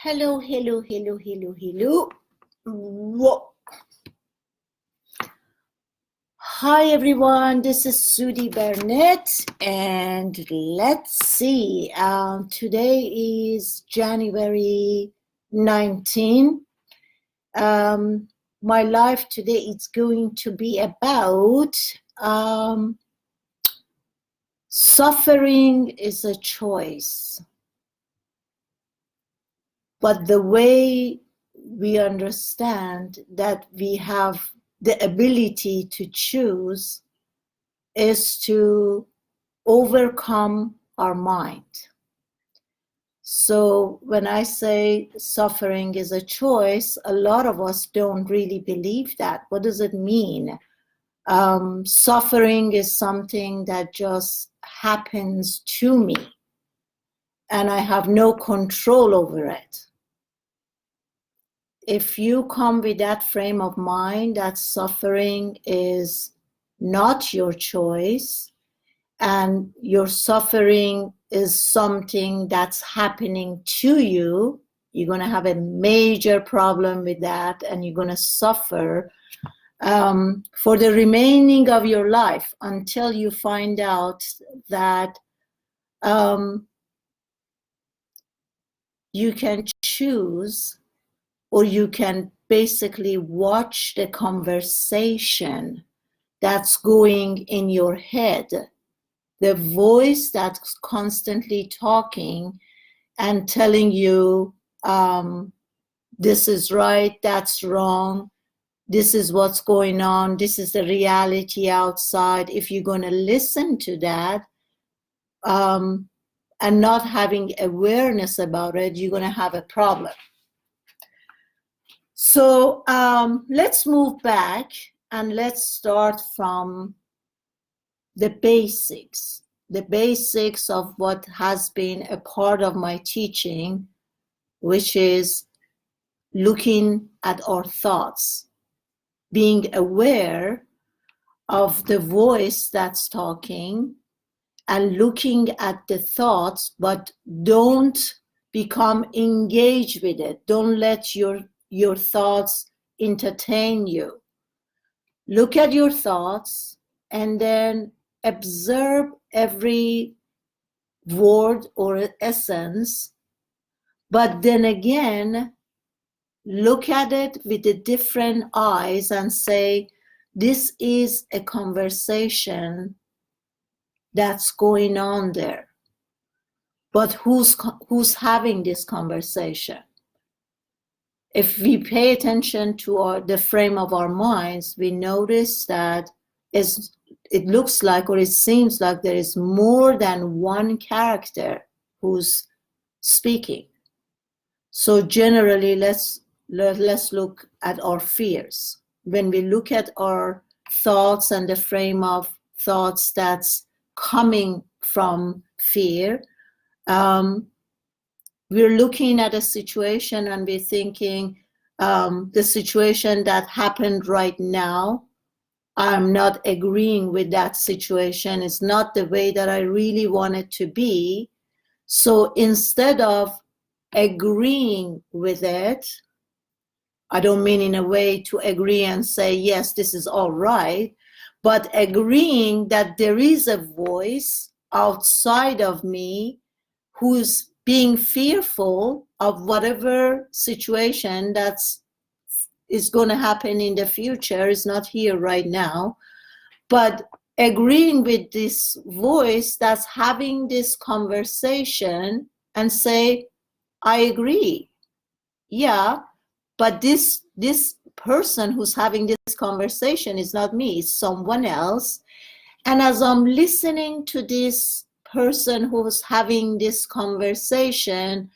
Hello, hello, hello, hello, hello. Whoa. Hi everyone, this is Sudi Burnett, and let's see. Today is January 19. My life today is going to be about suffering is a choice. But the way we understand that we have the ability to choose is to overcome our mind. So when I say suffering is a choice, a lot of us don't really believe that. What does it mean? Suffering is something that just happens to me, and I have no control over it. If you come with that frame of mind that suffering is not your choice and your suffering is something that's happening to you, you're going to have a major problem with that, and you're going to suffer for the remaining of your life until you find out that you can choose, or you can basically watch the conversation that's going in your head, the voice that's constantly talking and telling you this is right, that's wrong, this is what's going on, this is the reality outside. If you're going to listen to that and not having awareness about it, you're going to have a problem. So let's move back and let's start from the basics of what has been a part of my teaching, which is looking at our thoughts, being aware of the voice that's talking and looking at the thoughts, but don't become engaged with it. Don't let your thoughts entertain you. Look at your thoughts and then observe every word or essence, but then again, look at it with the different eyes and say, this is a conversation that's going on there. But who's having this conversation? If we pay attention to the frame of our minds, we notice that it looks like, or it seems like, there is more than one character who's speaking. So generally, let's look at our fears. When we look at our thoughts and the frame of thoughts that's coming from fear, we're looking at a situation and we're thinking, the situation that happened right now, I'm not agreeing with that situation. It's not the way that I really want it to be. So instead of agreeing with it, I don't mean in a way to agree and say, yes, this is all right, but agreeing that there is a voice outside of me who's being fearful of whatever situation is going to happen in the future, is not here right now, but agreeing with this voice that's having this conversation and say, I agree. Yeah, but this person who's having this conversation is not me, it's someone else. And as I'm listening to this person who's having this conversation,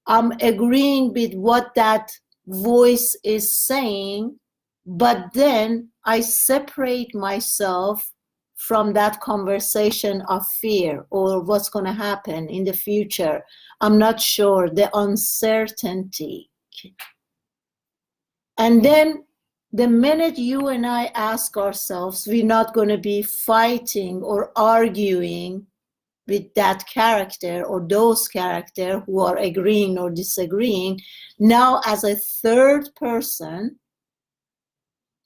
I'm agreeing with what that voice is saying, but then I separate myself from that conversation of fear or what's going to happen in the future. I'm not sure, the uncertainty. And then the minute you and I ask ourselves, we're not going to be fighting or arguing with that character or those characters who are agreeing or disagreeing. Now, as a third person,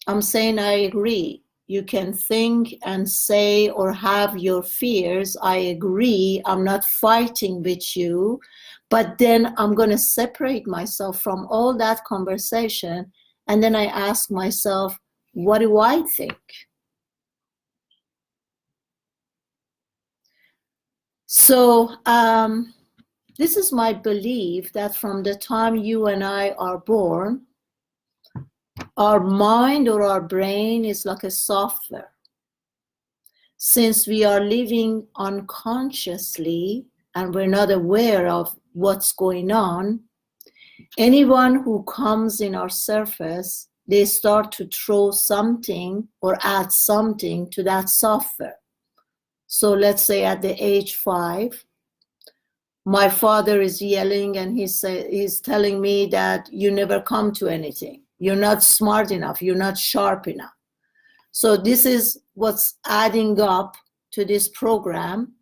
I'm saying I agree. You can think and say or have your fears. I agree. I'm not fighting with you. But then I'm going to separate myself from all that conversation. And then I ask myself, what do I think? So this is my belief that from the time you and I are born, our mind or our brain is like a software. Since we are living unconsciously and we're not aware of what's going on, anyone who comes in our surface, they start to throw something or add something to that software. So let's say at the age 5, my father is yelling and he's telling me that you never come to anything. You're not smart enough. You're not sharp enough. So this is what's adding up to this program.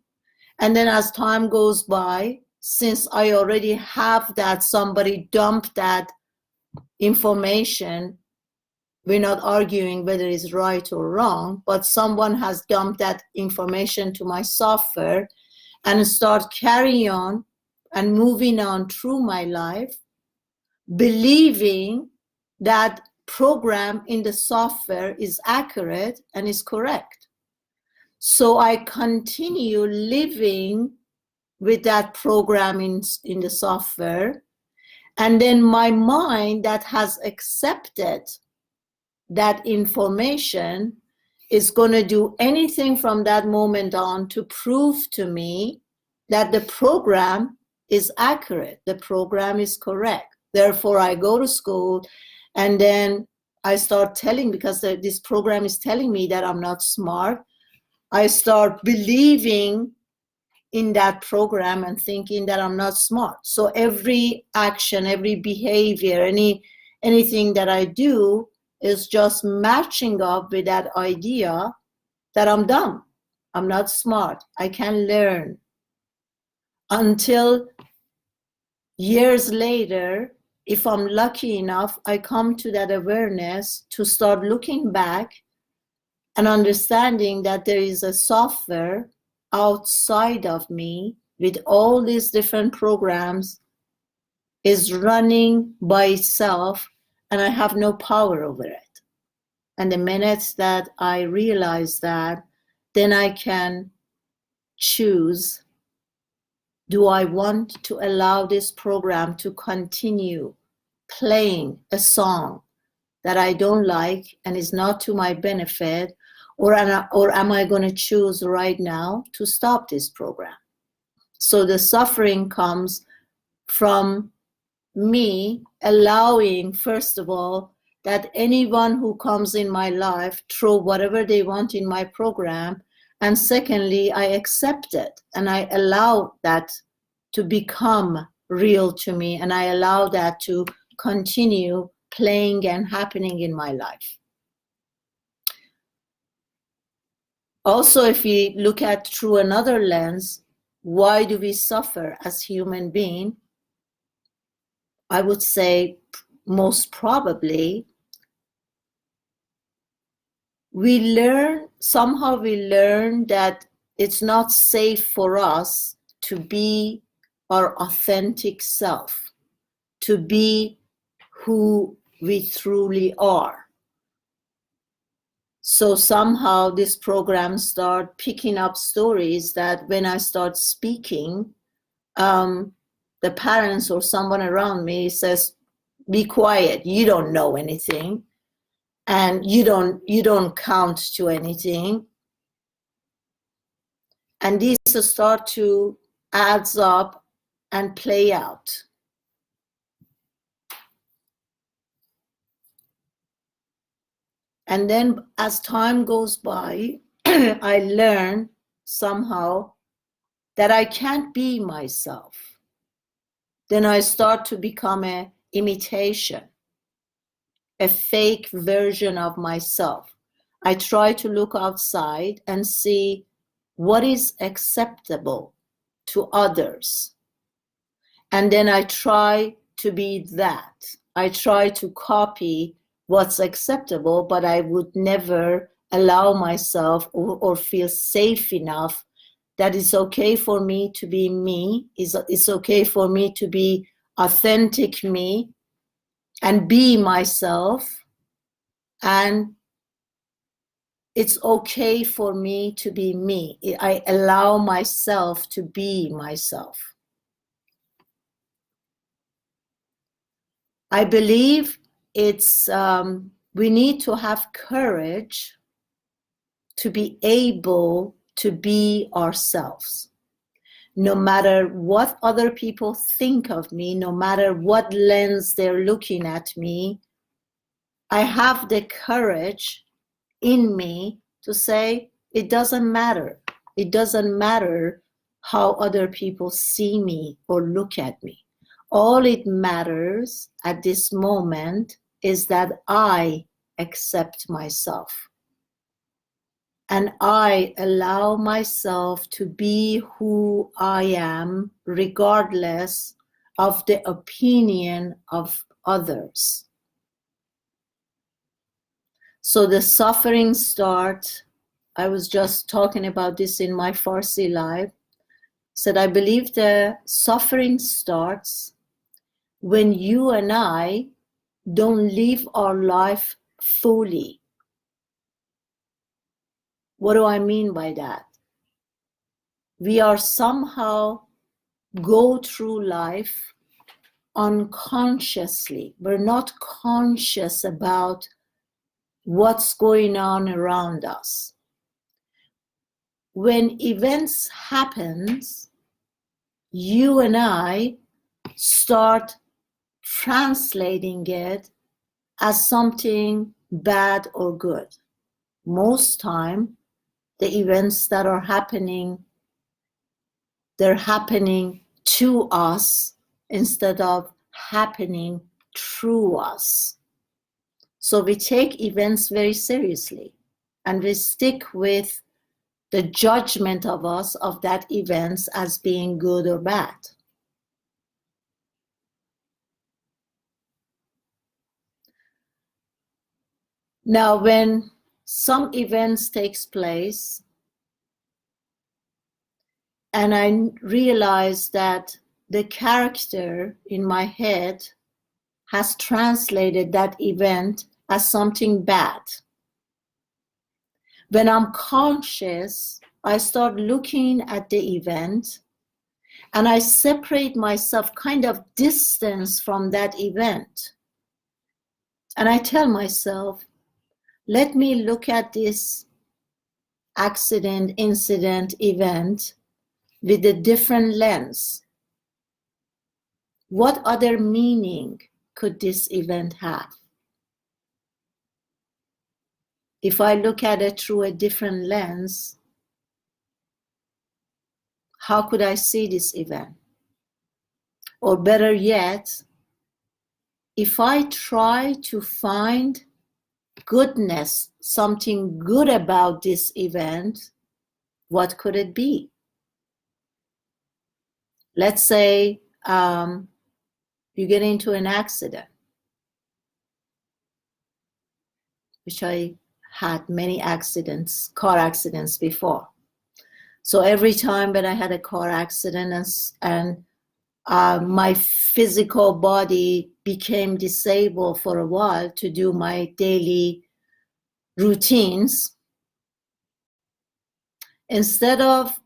And then as time goes by, since I already have that, somebody dumped that information, we're not arguing whether it's right or wrong, but someone has dumped that information to my software and start carrying on and moving on through my life, believing that program in the software is accurate and is correct. So I continue living with that program in the software. And then my mind that has accepted that information is going to do anything from that moment on to prove to me that the program is accurate, the program is correct. Therefore, I go to school and then I start telling, because this program is telling me that I'm not smart, I start believing in that program and thinking that I'm not smart. So every action, every behavior, anything that I do is just matching up with that idea that I'm dumb, I'm not smart, I can learn. Until years later, if I'm lucky enough, I come to that awareness to start looking back and understanding that there is a software outside of me with all these different programs is running by itself and I have no power over it. And the minute that I realize that, then I can choose, do I want to allow this program to continue playing a song that I don't like and is not to my benefit, or am I going to choose right now to stop this program? So the suffering comes from me allowing, first of all, that anyone who comes in my life throw whatever they want in my program. And secondly, I accept it and I allow that to become real to me, and I allow that to continue playing and happening in my life. Also, if we look at through another lens, why do we suffer as human beings? I would say most probably somehow we learn that it's not safe for us to be our authentic self, to be who we truly are. So somehow this program start picking up stories that when I start speaking, the parents or someone around me says, be quiet, you don't know anything, and you don't count to anything. And these start to adds up and play out. And then as time goes by, I learn somehow that I can't be myself. Then I start to become an imitation, a fake version of myself. I try to look outside and see what is acceptable to others. And then I try to be that. I try to copy what's acceptable, but I would never allow myself or feel safe enough that it's okay for me to be me. It's okay for me to be authentic me and be myself. And it's okay for me to be me. I allow myself to be myself. I believe it's we need to have courage to be able to be ourselves. No matter what other people think of me, no matter what lens they're looking at me, I have the courage in me to say, it doesn't matter. It doesn't matter how other people see me or look at me. All it matters at this moment is that I accept myself. And I allow myself to be who I am, regardless of the opinion of others. So the suffering starts. I was just talking about this in my Farsi live. Said I believe the suffering starts when you and I don't live our life fully. What do I mean by that? We are somehow go through life unconsciously. We're not conscious about what's going on around us. When events happen, you and I start translating it as something bad or good. Most time, the events that are happening, they're happening to us instead of happening through us. So we take events very seriously and we stick with the judgment of us of that events as being good or bad. Now, when some events takes place and I realize that the character in my head has translated that event as something bad. When I'm conscious, I start looking at the event and I separate myself, kind of distance from that event. And I tell myself, let me look at this accident, incident, event with a different lens. What other meaning could this event have? If I look at it through a different lens, how could I see this event? Or better yet, if I try to find goodness, something good about this event, what could it be? Let's say you get into an accident, which I had many accidents, car accidents before. So every time when I had a car accident and my physical body became disabled for a while to do my daily routines, instead of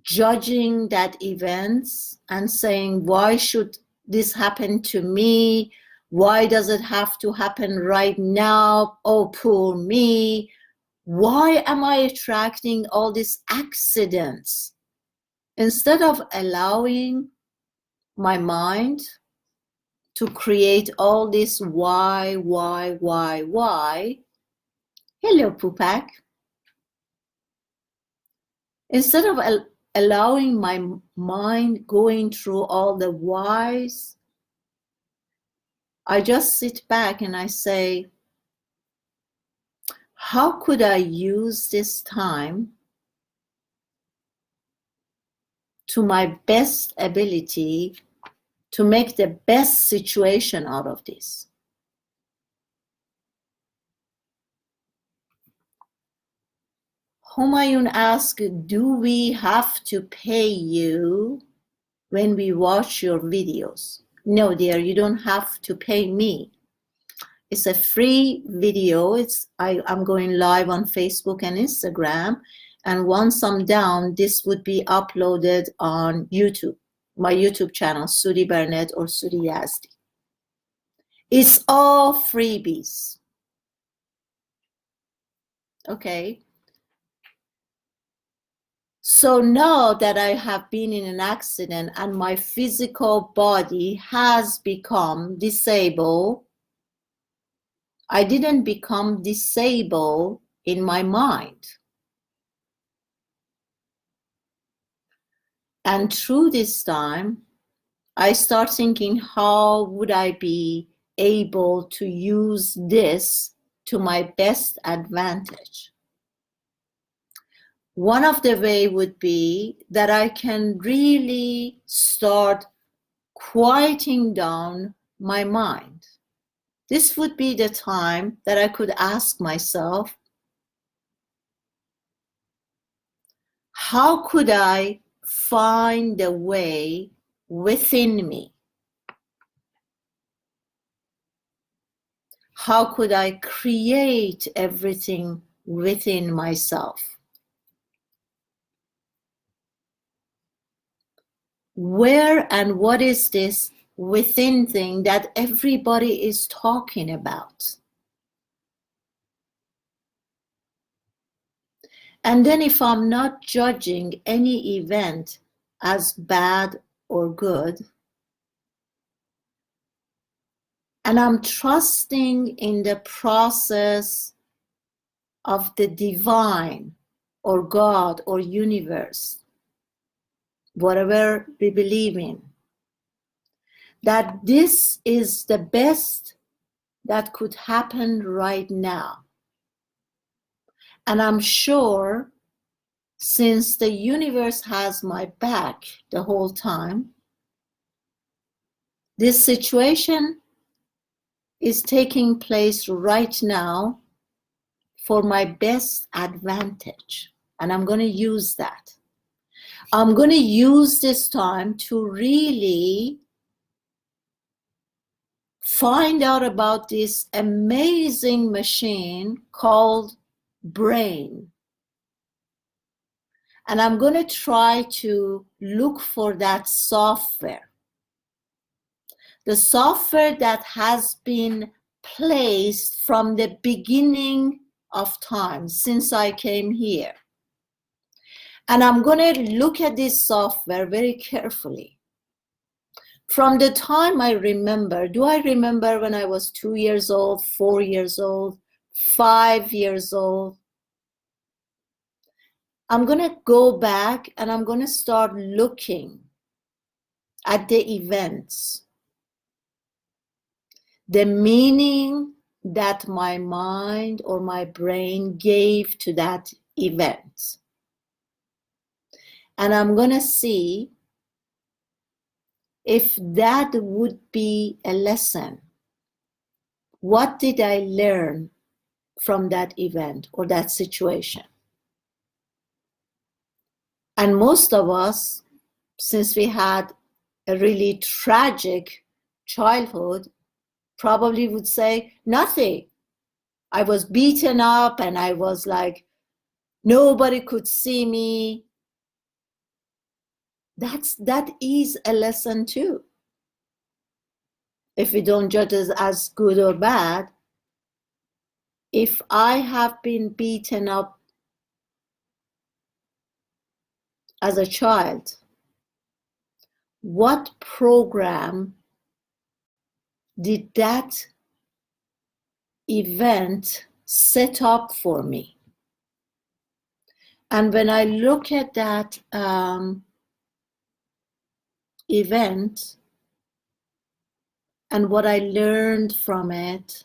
judging that event and saying, why should this happen to me? Why does it have to happen right now? Oh, poor me. Why am I attracting all these accidents? Instead of allowing my mind to create all this why, hello, Pupak. Instead of allowing my mind going through all the whys, I just sit back and I say, how could I use this time to my best ability to make the best situation out of this. Humayun asked, do we have to pay you when we watch your videos? No, dear, you don't have to pay me. It's a free video. I'm going live on Facebook and Instagram. And once I'm down, this would be uploaded on YouTube, my YouTube channel, Sudi Burnett or Sudi Yazdi. It's all freebies. Okay. So now that I have been in an accident and my physical body has become disabled, I didn't become disabled in my mind. And through this time, I start thinking, how would I be able to use this to my best advantage? One of the ways would be that I can really start quieting down my mind. This would be the time that I could ask myself, how could I find a way within me? How could I create everything within myself? Where and what is this within thing that everybody is talking about? And then if I'm not judging any event as bad or good, and I'm trusting in the process of the divine or God or universe, whatever we believe in, that this is the best that could happen right now. And I'm sure, since the universe has my back the whole time, this situation is taking place right now for my best advantage. And I'm going to use that. I'm going to use this time to really find out about this amazing machine called brain. And I'm going to try to look for that software. The software that has been placed from the beginning of time, since I came here. And I'm going to look at this software very carefully. From the time I remember, do I remember when I was 2 years old, 4 years old, 5 years old? I'm going to go back and I'm going to start looking at the events, the meaning that my mind or my brain gave to that event. And I'm going to see if that would be a lesson. What did I learn from that event or that situation? And most of us, since we had a really tragic childhood, probably would say nothing. I was beaten up and I was like, nobody could see me. That is a lesson too. If we don't judge it as good or bad, if I have been beaten up as a child, what program did that event set up for me? And when I look at that event and what I learned from it,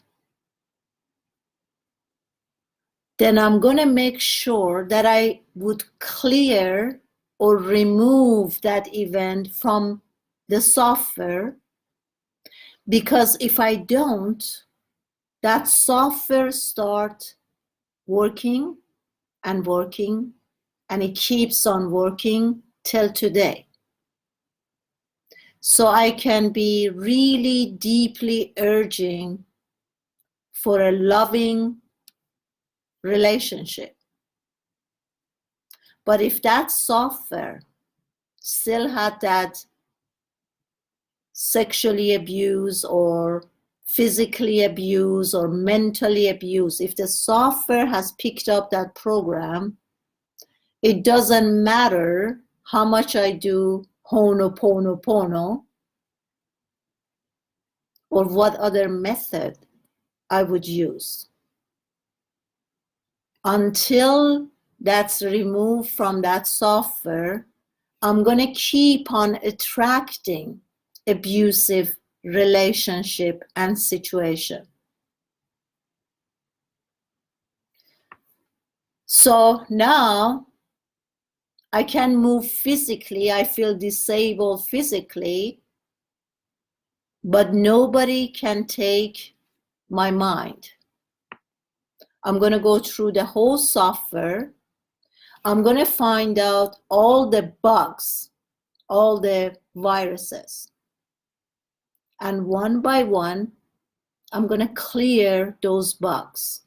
then I'm going to make sure that I would clear or remove that event from the software, because if I don't, that software starts working and working, and it keeps on working till today. So I can be really deeply urging for a loving relationship. But if that software still had that sexually abused or physically abused or mentally abused, if the software has picked up that program, it doesn't matter how much I do Ho'oponopono or what other method I would use. Until that's removed from that software, I'm going to keep on attracting abusive relationship and situation. So now I can move physically, I feel disabled physically, but nobody can take my mind. I'm going to go through the whole software. I'm going to find out all the bugs, all the viruses. And one by one, I'm going to clear those bugs.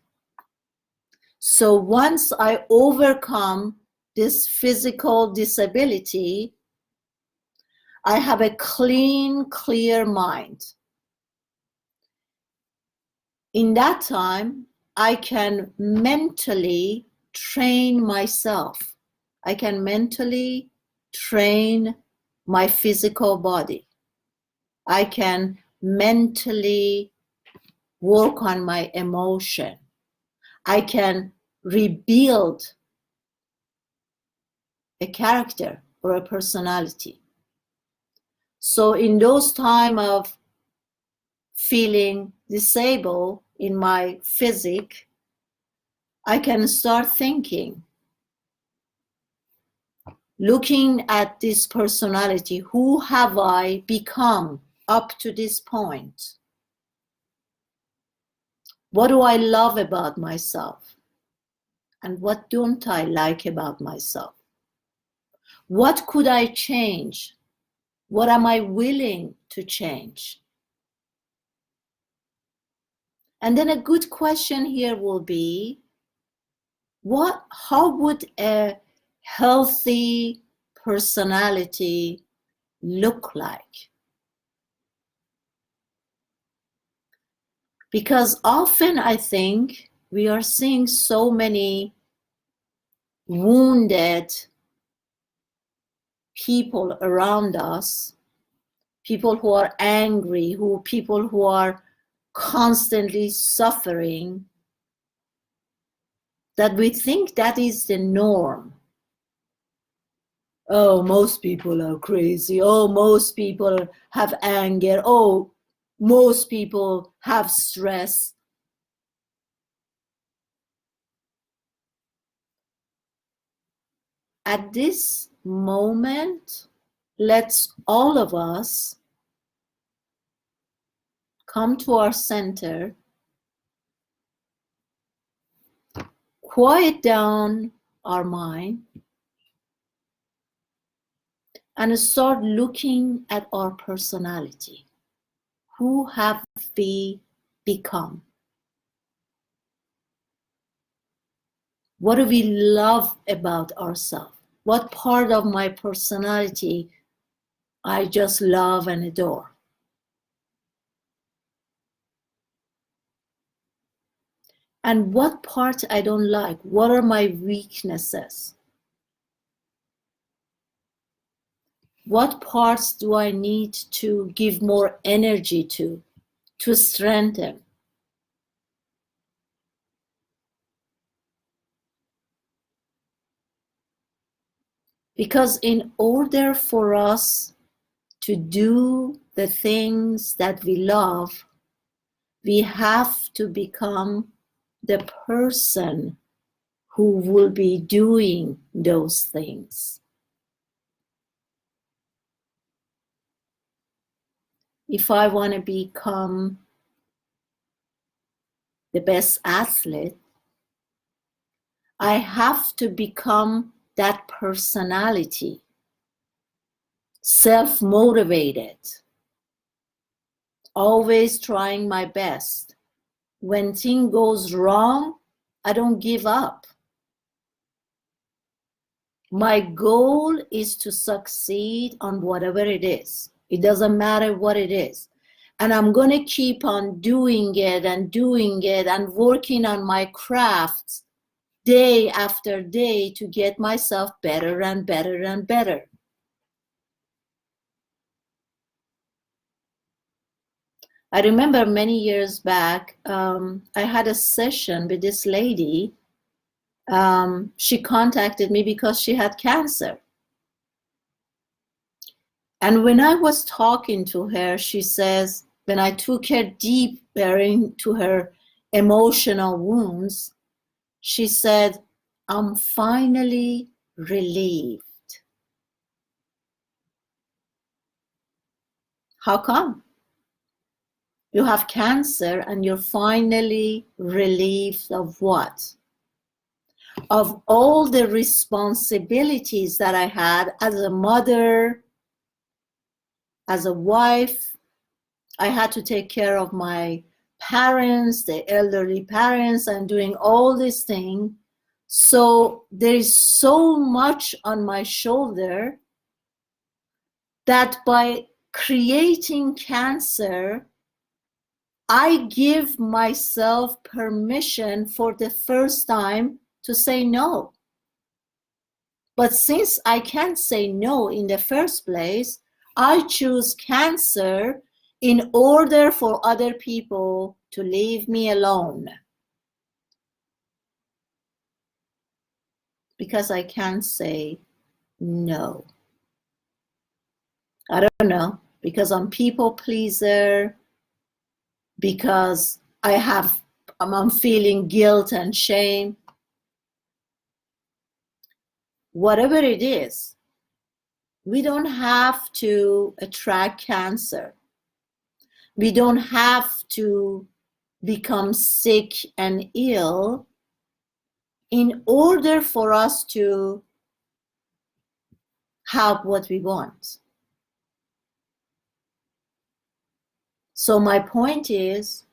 So once I overcome this physical disability, I have a clean, clear mind. In that time, I can mentally train myself. I can mentally train my physical body. I can mentally work on my emotion. I can rebuild a character or a personality. So in those times of feeling disabled in my physique, I can start thinking, looking at this personality, who have I become up to this point? What do I love about myself? And what don't I like about myself? What could I change? What am I willing to change? And then a good question here will be, how would a healthy personality look like? Because often I think we are seeing so many wounded people around us, people who are angry, people who are constantly suffering, that we think that is the norm. Oh, most people are crazy. Oh, most people have anger. Oh, most people have stress. At this moment, let's all of us come to our center, quiet down our mind, and start looking at our personality. Who have we become? What do we love about ourselves? What part of my personality I just love and adore? And what part I don't like? What are my weaknesses? What parts do I need to give more energy to strengthen? Because in order for us to do the things that we love, we have to become the person who will be doing those things. if I want to become the best athlete, I have to become that personality, self-motivated, always trying my best. When thing goes wrong, I don't give up. My goal is to succeed on whatever it is. It doesn't matter what it is. And I'm going to keep on doing it and working on my crafts day after day to get myself better and better and better. I remember many years back, I had a session with this lady. She contacted me because she had cancer. And when I was talking to her, she says, when I took her deeper into her emotional wounds, she said, I'm finally relieved. How come? You have cancer and you're finally relieved of what? Of all the responsibilities that I had as a mother, as a wife. I had to take care of my parents, the elderly parents, and doing all these things. So there is so much on my shoulder that by creating cancer, I give myself permission for the first time to say no. But since I can't say no in the first place, I choose cancer in order for other people to leave me alone. Because I can't say no. I don't know, because I'm people pleaser, because I'm feeling guilt and shame. Whatever it is, we don't have to attract cancer. We don't have to become sick and ill in order for us to have what we want. So my point is,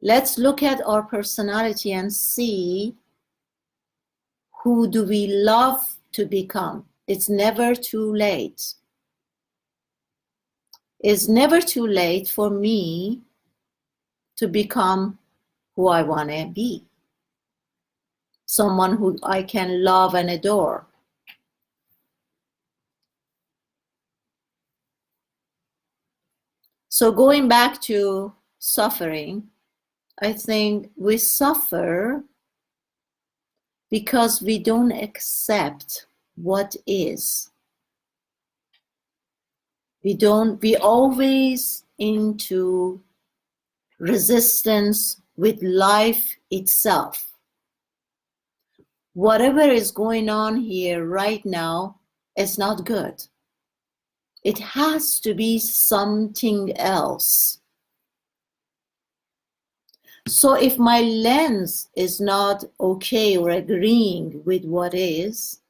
let's look at our personality and see who do we love to become. It's never too late. It's never too late for me to become who I want to be. Someone who I can love and adore. So going back to suffering, I think we suffer because we don't accept what is. We always into resistance with life itself. Whatever is going on here right now is not good. It has to be something else. So if my lens is not okay or agreeing with what is,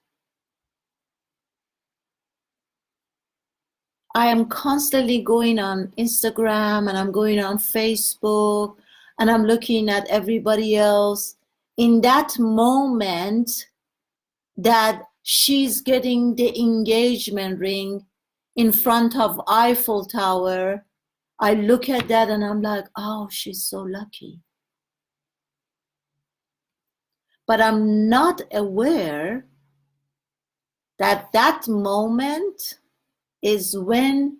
I am constantly going on Instagram and I'm going on Facebook and I'm looking at everybody else. In that moment that she's getting the engagement ring in front of Eiffel Tower, I look at that and I'm like, oh, she's so lucky. But I'm not aware that that moment is when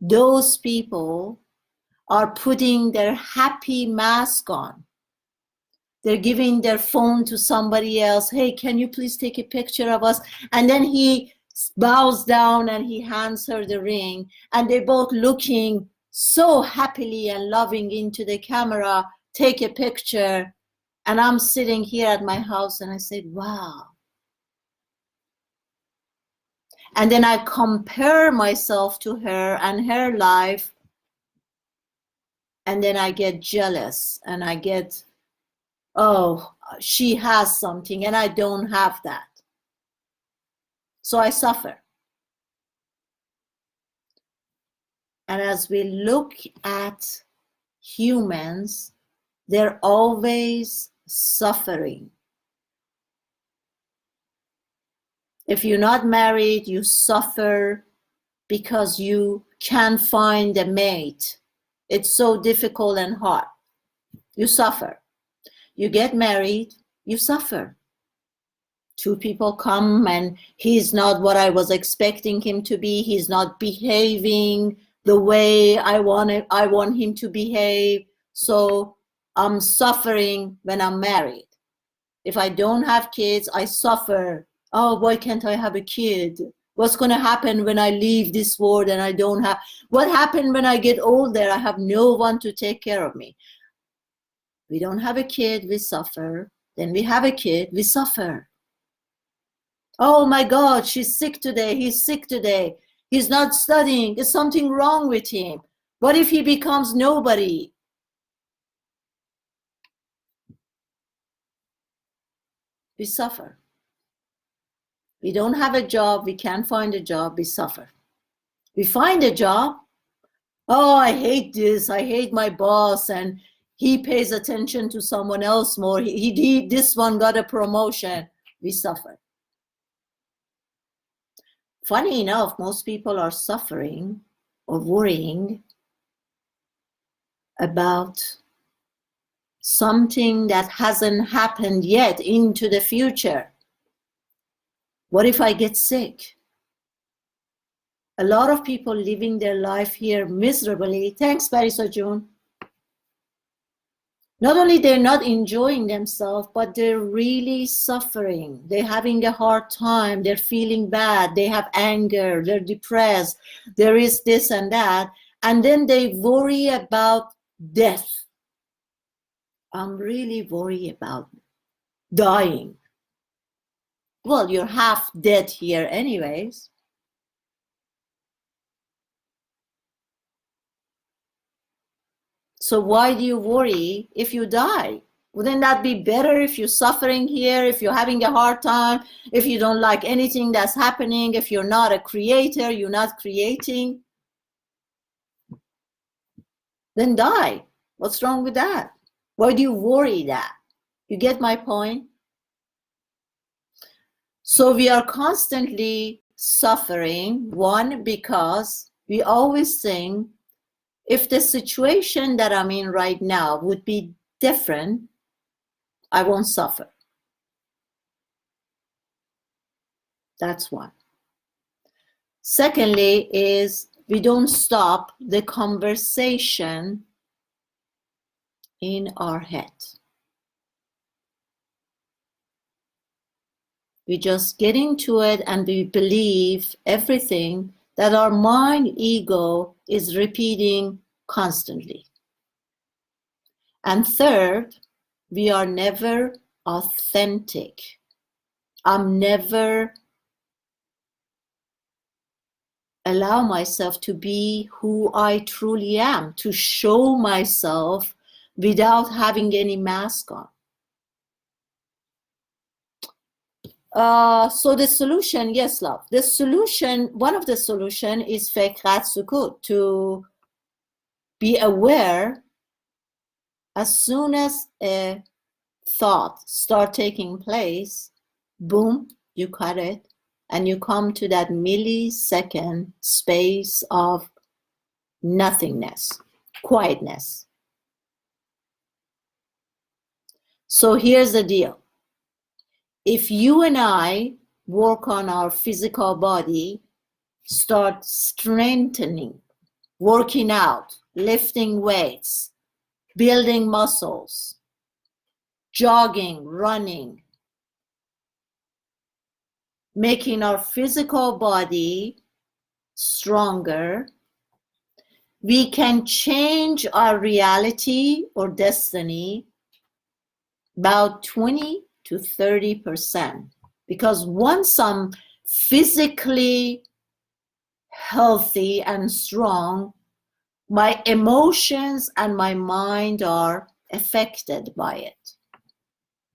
those people are putting their happy mask on. They're giving their phone to somebody else. Hey, can you please take a picture of us? And then he bows down and he hands her the ring. And they're both looking so happily and loving into the camera, take a picture. And I'm sitting here at my house and I said, wow. And then I compare myself to her and her life, and then I get jealous and I get, oh, she has something and I don't have that. So I suffer. And as we look at humans, they're always suffering. If you're not married, you suffer because you can't find a mate. It's so difficult and hard. You suffer. You get married, you suffer. Two people come and he's not what I was expecting him to be. He's not behaving the way I want him to behave. So I'm suffering when I'm married. If I don't have kids, I suffer. Oh, why can't I have a kid? What's going to happen when I leave this world and I don't have? What happened when I get older? I have no one to take care of me. We don't have a kid, we suffer. Then we have a kid, we suffer. Oh my God, she's sick today. He's sick today. He's not studying. There's something wrong with him. What if he becomes nobody? We suffer. We don't have a job. We can't find a job. We suffer. We find a job. Oh, I hate this. I hate my boss. And he pays attention to someone else more. This one got a promotion. We suffer. Funny enough, most people are suffering or worrying about something that hasn't happened yet into the future. What if I get sick? A lot of people living their life here miserably. Thanks, Barisa June. Not only they're not enjoying themselves, but they're really suffering. They're having a hard time. They're feeling bad. They have anger. They're depressed. There is this and that. And then they worry about death. I'm really worried about dying. Well, you're half dead here anyways. So why do you worry if you die? Wouldn't that be better if you're suffering here, if you're having a hard time, if you don't like anything that's happening, if you're not a creator, you're not creating? Then die. What's wrong with that? Why do you worry that? You get my point? So we are constantly suffering, one, because we always think, if the situation that I'm in right now would be different, I won't suffer. That's one. Secondly is we don't stop the conversation in our head. We just get into it and we believe everything that our mind ego is repeating constantly. And third, we are never authentic. I'm never allow myself to be who I truly am, to show myself without having any mask on. So the solution, yes, love. The solution, one of the solution is fiqhat sukut, to be aware as soon as a thought start taking place, boom, you cut it, and you come to that millisecond space of nothingness, quietness. So here's the deal. If you and I work on our physical body, start strengthening, working out, lifting weights, building muscles, jogging, running, making our physical body stronger, we can change our reality or destiny about 20 to 30%. Because once I'm physically healthy and strong, my emotions and my mind are affected by it.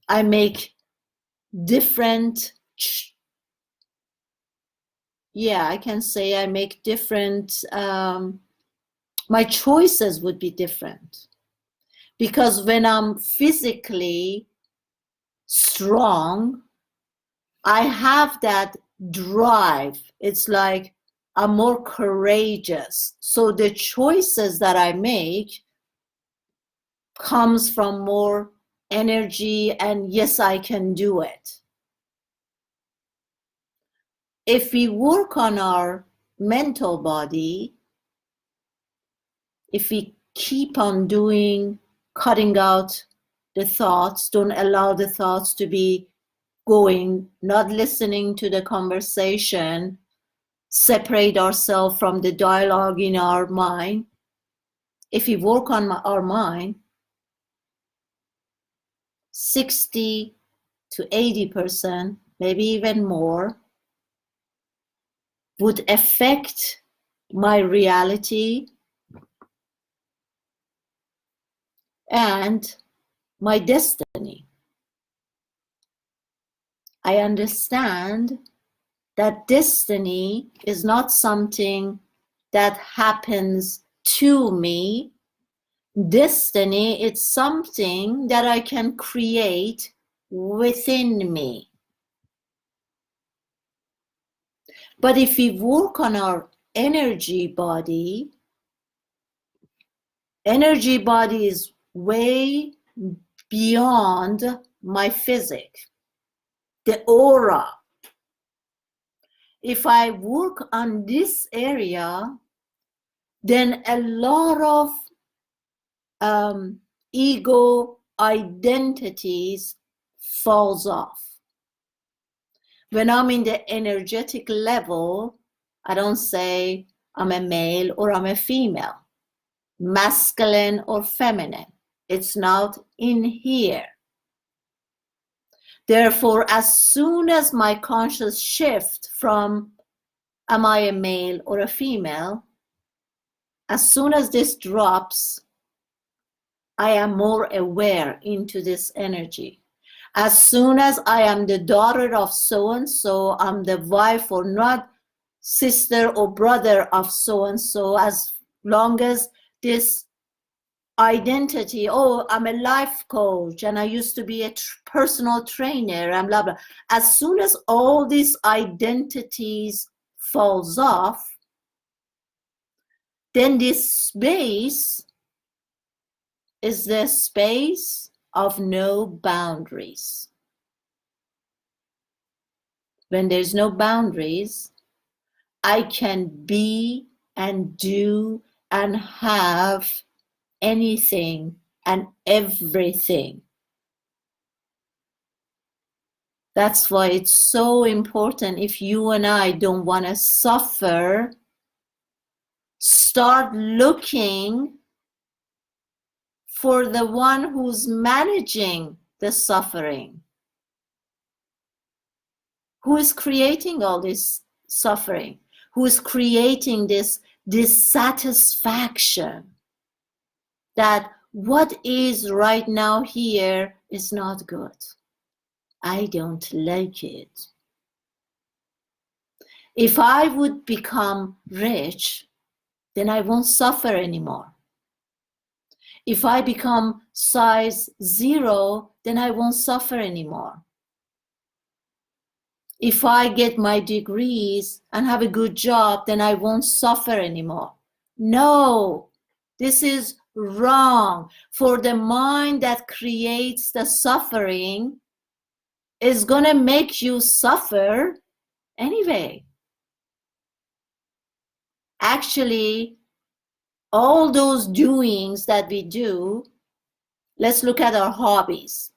I make different, I can say I make different, my choices would be different. Because when I'm physically strong, I have that drive. It's like I'm more courageous. So the choices that I make comes from more energy and yes, I can do it. If we work on our mental body, if we keep on doing, cutting out the thoughts, don't allow the thoughts to be going, not listening to the conversation, separate ourselves from the dialogue in our mind. If we work on our mind, 60 to 80%, maybe even more, would affect my reality and my destiny. I understand that destiny is not something that happens to me. Destiny is something that I can create within me. But if we work on our energy body is way beyond my physic, the aura. If I work on this area, then a lot of ego identities falls off. When I'm in the energetic level, I don't say I'm a male or I'm a female, masculine or feminine. It's not in here. Therefore, as soon as my conscious shift from am I a male or a female, as soon as this drops, I am more aware into this energy. As soon as I am the daughter of so-and-so, I'm the wife or not sister or brother of so-and-so, as long as this identity, oh, I'm a life coach and I used to be a personal trainer and blah, blah. As soon as all these identities falls off, then this space is the space of no boundaries. When there's no boundaries, I can be and do and have anything and everything. That's why it's so important, if you and I don't want to suffer, start looking for the one who's managing the suffering, who is creating all this suffering, who is creating this dissatisfaction that what is right now here is not good. I don't like it. If I would become rich, then I won't suffer anymore. If I become size 0, then I won't suffer anymore. If I get my degrees and have a good job, then I won't suffer anymore. No, this is wrong. For the mind that creates the suffering is going to make you suffer anyway. Actually, all those doings that we do, let's look at our hobbies.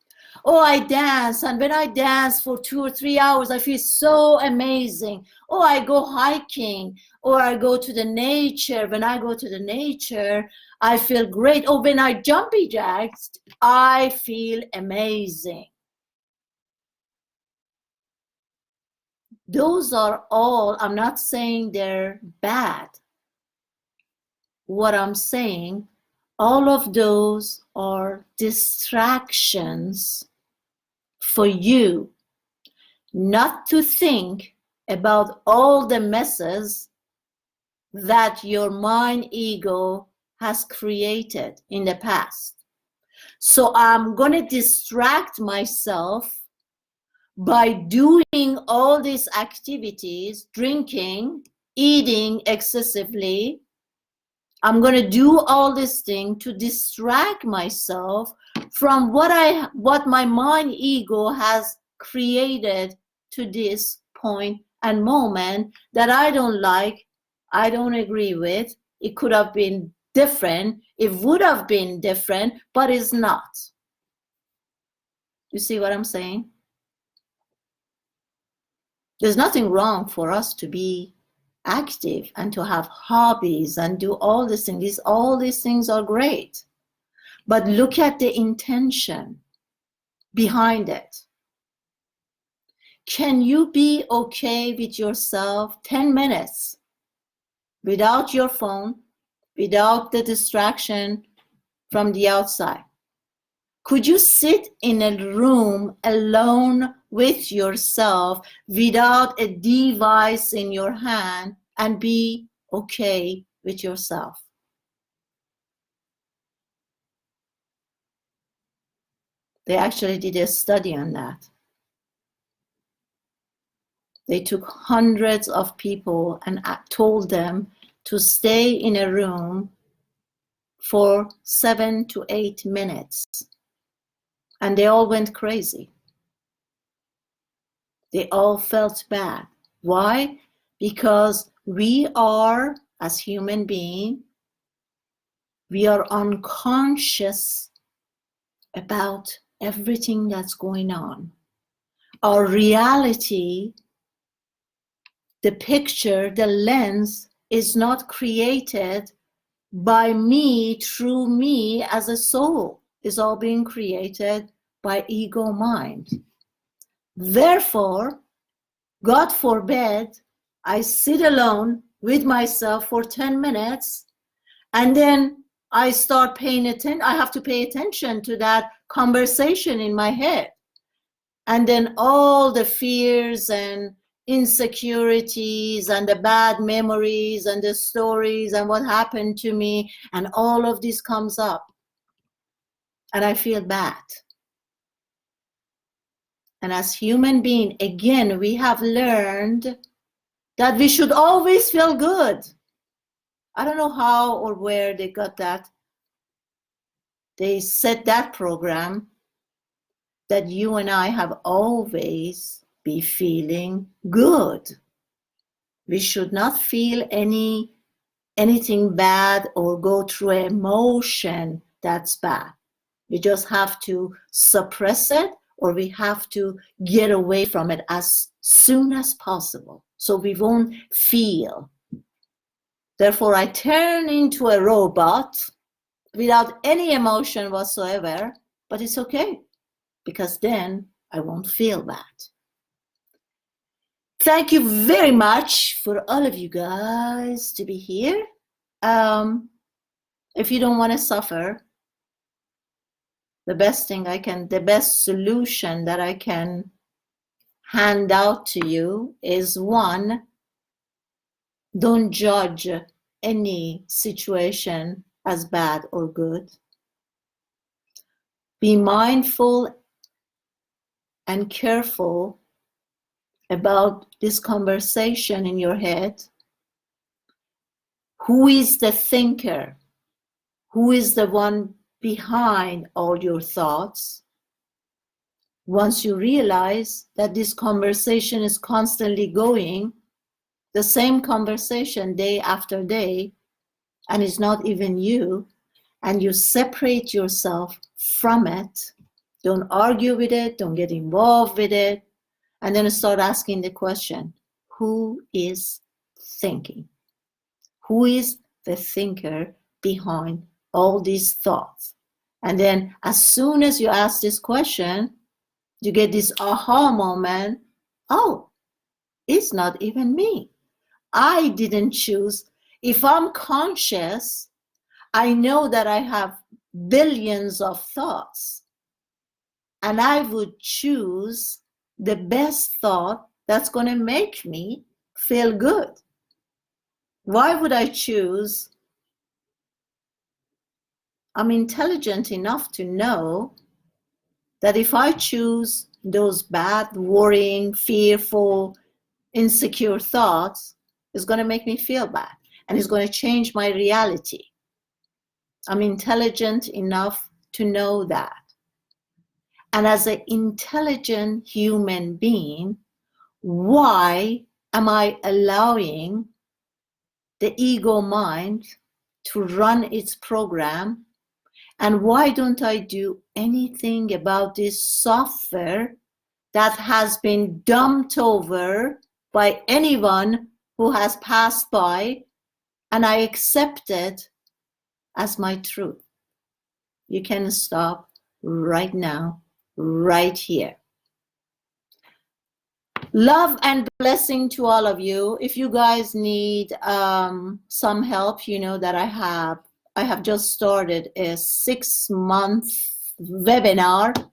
Oh, I dance, and when I dance for 2 or 3 hours, I feel so amazing. Oh, I go hiking, or I go to the nature. When I go to the nature, I feel great. Oh, when I jumpy jacks, I feel amazing. Those are all, I'm not saying they're bad. What I'm saying, all of those are distractions for you not to think about all the messes that your mind ego has created in the past. So I'm going to distract myself by doing all these activities, drinking, eating excessively. I'm going to do all this thing to distract myself from what my mind ego has created to this point and moment that I don't like, I don't agree with. It could have been different. It would have been different, but it's not. You see what I'm saying? There's nothing wrong for us to be active and to have hobbies and do all these things. All these things are great. But look at the intention behind it. Can you be okay with yourself 10 minutes without your phone, without the distraction from the outside? Could you sit in a room alone with yourself without a device in your hand and be okay with yourself? They actually did a study on that. They took hundreds of people and told them to stay in a room for 7 to 8 minutes. And they all went crazy. They all felt bad. Why? Because we are, as human beings, we are unconscious about everything that's going on. Our reality, the picture, the lens is not created by me, through me as a soul. It's all being created by ego mind. Therefore, God forbid, I sit alone with myself for 10 minutes and then I start paying attention. I have to pay attention to that conversation in my head. And then all the fears and insecurities and the bad memories and the stories and what happened to me and all of this comes up. And I feel bad. And as human beings, again, we have learned that we should always feel good. I don't know how or where they got that. They set that program that you and I have always be feeling good. We should not feel anything bad or go through an emotion that's bad. We just have to suppress it, or we have to get away from it as soon as possible so we won't feel. Therefore, I turn into a robot without any emotion whatsoever, but it's okay because then I won't feel that. Thank you very much for all of you guys to be here. If you don't want to suffer, the best solution that I can hand out to you is, one, don't judge any situation as bad or good. Be mindful and careful about this conversation in your head. Who is the thinker? Who is the one behind all your thoughts? Once you realize that this conversation is constantly going, the same conversation day after day, and it's not even you, and you separate yourself from it, don't argue with it, don't get involved with it, and then start asking the question, who is thinking? Who is the thinker behind all these thoughts? And then as soon as you ask this question, you get this aha moment. Oh, is not even me. I didn't choose. If I'm conscious, I know that I have billions of thoughts, and I would choose the best thought that's going to make me feel good. Why would I choose? I'm intelligent enough to know that if I choose those bad, worrying, fearful, insecure thoughts, it's going to make me feel bad, and it's going to change my reality. I'm intelligent enough to know that. And as an intelligent human being, why am I allowing the ego mind to run its program? And why don't I do anything about this software that has been dumped over by anyone who has passed by, and I accept it as my truth? You can stop right now, right here. Love and blessing to all of you. If you guys need some help, you know that I have just started a 6-month webinar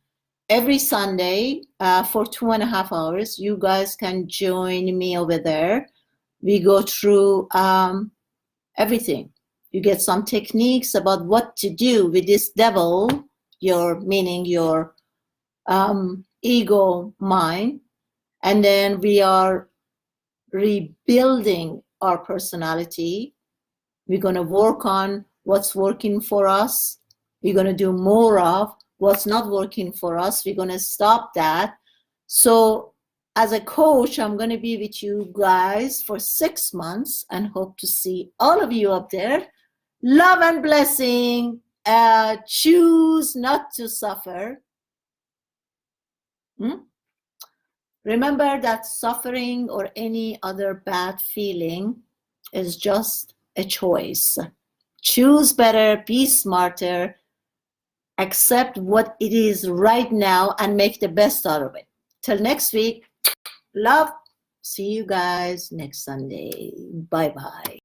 every Sunday for 2.5 hours. You guys can join me over there. We go through everything. You get some techniques about what to do with this devil, your ego mind. And then we are rebuilding our personality. We're going to work on what's working for us. We're going to do more of what's not working for us. We're going to stop that. So as a coach, I'm going to be with you guys for 6 months and hope to see all of you up there. Love and blessing. Choose not to suffer. Remember that suffering or any other bad feeling is just a choice. Choose better, be smarter, accept what it is right now, and make the best out of it. Till next week, love. See you guys next Sunday. Bye-bye.